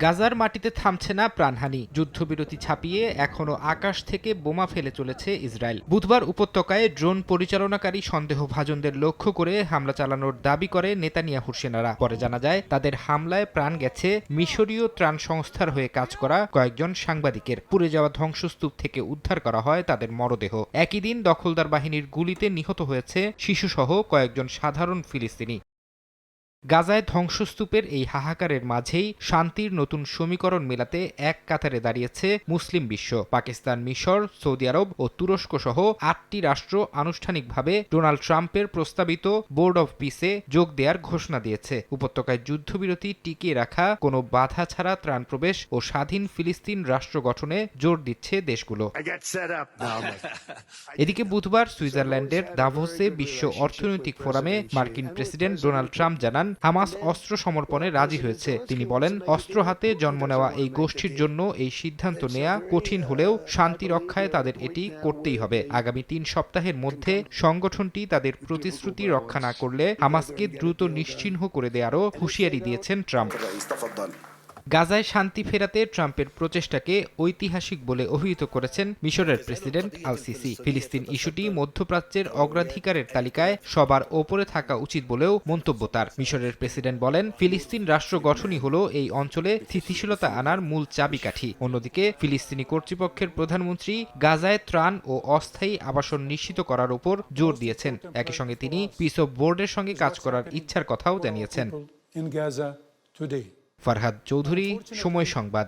গাজার মাটিতে থামছে না প্রাণহানি, যুদ্ধবিরতি ছাপিয়ে এখনো আকাশ থেকে বোমা ফেলে চলেছে ইসরায়েল। বুধবার উপত্যকায় ড্রোন পরিচালনাকারী সন্দেহভাজনদের লক্ষ্য করে হামলা চালানোর দাবি করে নেতানিয়াহুর সেনারা। পরে জানা যায় তাদের হামলায় প্রাণ গেছে মিশরীয় ত্রাণ সংস্থার হয়ে কাজ করা কয়েকজন সাংবাদিকের। পুড়ে যাওয়া ধ্বংসস্তূপ থেকে উদ্ধার করা হয় তাদের মরদেহ। একই দিন দখলদার বাহিনীর গুলিতে নিহত হয়েছে শিশুসহ কয়েকজন সাধারণ ফিলিস্তিনি। গাজায় ধ্বংসস্তূপের এই হাহাকারের মাঝেই শান্তির নতুন সমীকরণ মেলাতে এক কাতারে দাঁড়িয়েছে মুসলিম বিশ্ব। পাকিস্তান, মিশর, সৌদি আরব ও তুরস্ক সহ ৮টি রাষ্ট্র আনুষ্ঠানিকভাবে ডোনাল্ড ট্রাম্পের প্রস্তাবিত বোর্ড অব পিসে যোগ দেওয়ার ঘোষণা দিয়েছে। উপত্যকায় যুদ্ধবিরতি টিকিয়ে রাখা, কোনো বাধা ছাড়া ত্রাণ প্রবেশ ও স্বাধীন ফিলিস্তিন রাষ্ট্র গঠনে জোর দিচ্ছে দেশগুলো। এদিকে বুধবার সুইজারল্যান্ডের দাভোসে বিশ্ব অর্থনৈতিক ফোরামে মার্কিন প্রেসিডেন্ট ডোনাল্ড ট্রাম্প জানান হামাস অস্ত্র সমর্পণে রাজি হয়েছে। তিনি বলেন, অস্ত্র হাতে জন্ম নেওয়া এই গোষ্ঠীর জন্য এই সিদ্ধান্ত নেওয়া কঠিন হলেও শান্তি রক্ষায় তাদের এটি করতেই হবে। আগামী ৩ সপ্তাহের মধ্যে সংগঠনটি তাদের প্রতিশ্রুতি রক্ষা না করলে হামাসকে দ্রুত নিশ্চিহ্ন করে দেওয়ারও হুঁশিয়ারি দিয়েছেন ট্রাম্প। গাজায় শান্তি ফেরাতে ট্রাম্পের প্রচেষ্টাকে ঐতিহাসিক বলে অভিহিত করেছেন মিশরের প্রেসিডেন্ট আল সিসি। ফিলিস্তিন ইস্যুটি মধ্যপ্রাচ্যের অগ্রাধিকারের তালিকায় সবার ওপরে থাকা উচিত বলেও মন্তব্য তার। মিশরের প্রেসিডেন্ট বলেন, ফিলিস্তিন রাষ্ট্র গঠনই হলো এই অঞ্চলে স্থিতিশীলতা আনার মূল চাবিকাঠি। অন্যদিকে ফিলিস্তিনি কর্তৃপক্ষের প্রধানমন্ত্রী গাজায় ত্রাণ ও অস্থায়ী আবাসন নিশ্চিত করার উপর জোর দিয়েছেন। একই সঙ্গে তিনি পিস অফ বোর্ডের সঙ্গে কাজ করার ইচ্ছার কথাও জানিয়েছেন। ফারহাদ চৌধুরী, সময় সংবাদ।